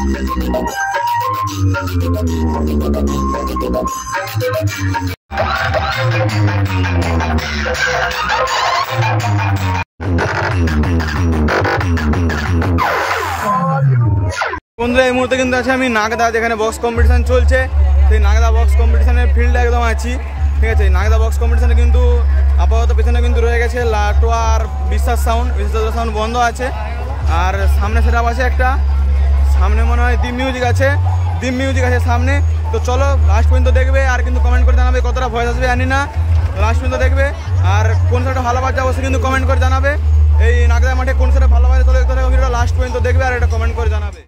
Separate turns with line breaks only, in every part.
বন্ধুরা এই মুহূর্তে কিন্তু আছে আমি নাগদা, যেখানে বক্স কম্পিটিশন চলছে। সেই নাগদা বক্স কম্পিটিশনের ফিল্ডে একদম আছি, ঠিক আছে। নাগদা বক্স কম্পিটিশনে কিন্তু আপাতত পেছনে কিন্তু রয়ে গেছে লাটোয়া আর বিশ্বাস সাউন্ড বন্ধ আছে। আর সামনে সেটা আছে একটা, সামনে মনে হয় দ্বীপ মিউজিক আছে সামনে। তো চলো লাস্ট পর্যন্ত দেখবে, আর কিন্তু কমেন্ট করে জানাবে কতটা ভয়েস আসবে জানি না। লাস্ট পর্যন্ত দেখবে, আর কোন সাইডটা ভালো বাজছে অবশ্যই কিন্তু কমেন্ট করে জানাবে। এই নাগদা মাঠে কোন সাইডটা ভালো বাজে তাহলে ভিডিওটা লাস্ট পর্যন্ত দেখবে আর এটা কমেন্ট করে জানাবে।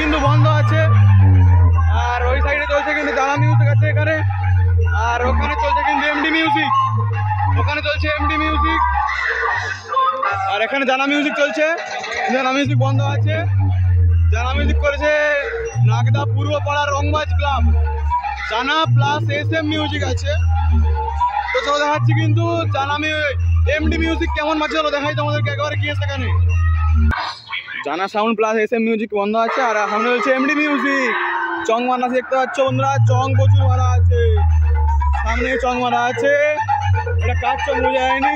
কিন্তু বন্ধ আছে, আর ওই সাইডে চলছে কিন্তু জানা মিউজিক আছে এখানে, আর ওখানে চলছে কিন্তু এমডি মিউজিক, আর এখানে জানা মিউজিক চলছে। জানা মিউজিক বন্ধ আছে, জানা মিউজিক করেছে নাগদা পূর্বপাড়া রংবাজ ক্লাব, জানা প্লাস এসএম মিউজিক আছে। তো চলো দেখাচ্ছি কিন্তু জানা এমডি মিউজিক কেমন বাজছে, চলো দেখাই তোমাদেরকে একবারে গিয়ে সেখানে। জানা সাউন্ড প্লাস এসএম মিউজিক বন্ধ আছে, আর সামনে হচ্ছে এমডি মিউজিক। চং মারা দেখতে পাচ্ছ বন্ধুরা, চং প্রচুর মারা আছে, সামনে চং মারা আছে। এটা কাজ চং বোঝা যায়নি,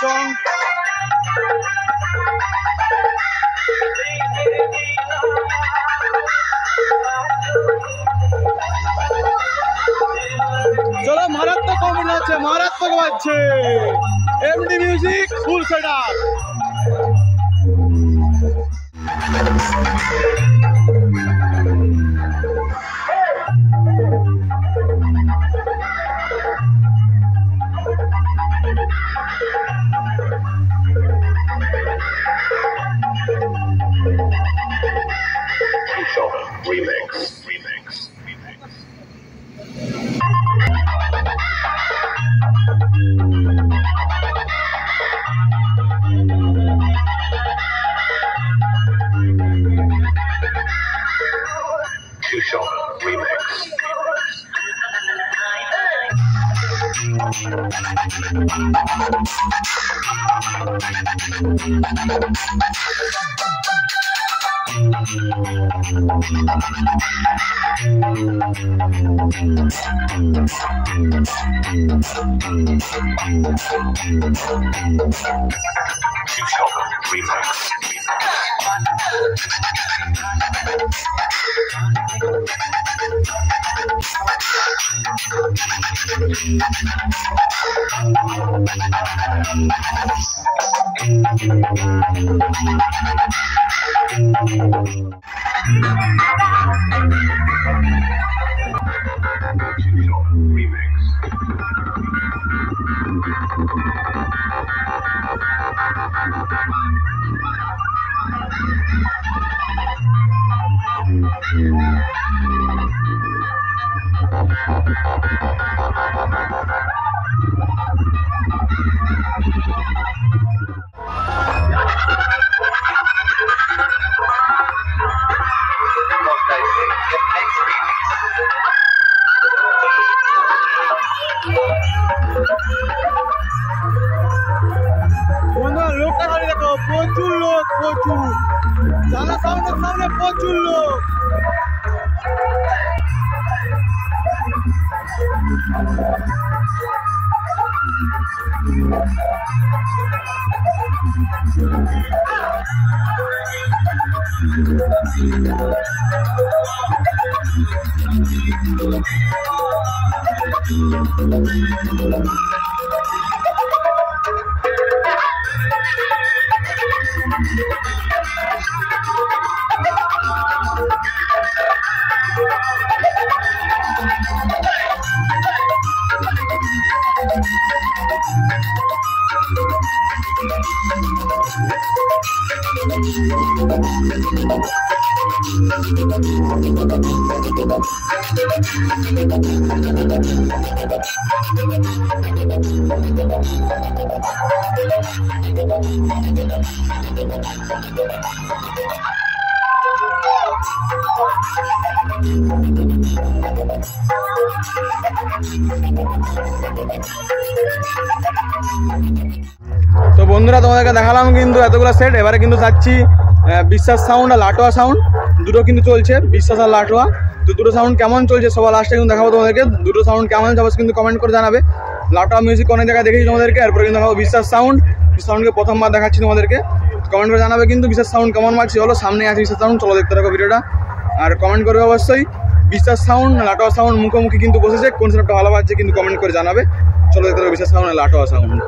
চং চলো মারাত্মক কমেন্ট আছে, মারাত্মক বাজছে এমডি মিউজিক ফুল সেটআপ। লোকটা খালি দেখো, প্রচুর লোক, প্রচুর জানা সাউন্ডের সামনে প্রচুর লোক। তো বন্ধুরা তোমাদেরকে দেখালাম কিন্তু এতগুলো সেট। এবারে কিন্তু যাচ্ছি বিশ্বাস সাউন্ড আর লাটোয়া সাউন্ড, দুটো কিন্তু চলছে, বিশ্বাস আর লাটোয়া। তো দুটো সাউন্ড কেমন চলছে সবার লাস্টে কিন্তু দেখাবো তোমাদেরকে। দুটো সাউন্ড কেমন যাবে কিন্তু কমেন্ট করে জানাবে। লাটোয়া মিউজিক অনেক জায়গায় দেখেছি তোমাদেরকে, এরপরে কিন্তু দেখাবো বিশ্বাস সাউন্ড। সাউন্ডকে প্রথমবার দেখাচ্ছি তোমাদেরকে, কমেন্ট করে জানাবে কিন্তু বিশ্বাস সাউন্ড কেমন মারছি। চলো সামনে আছে বিশ্বাস সাউন্ড, চলো দেখতে থাকো ভিডিওটা আর কমেন্ট করবে অবশ্যই। বিশ্বাস সাউন্ড লাটোয়া সাউন্ড মুখোমুখি কিন্তু বসেছে, কোন সেটটা ভালো বাজছে কিন্তু কমেন্ট করে জানাবে। চলো দেখতে থাকো বিশ্বাস সাউন্ড লাটোয়া সাউন্ড।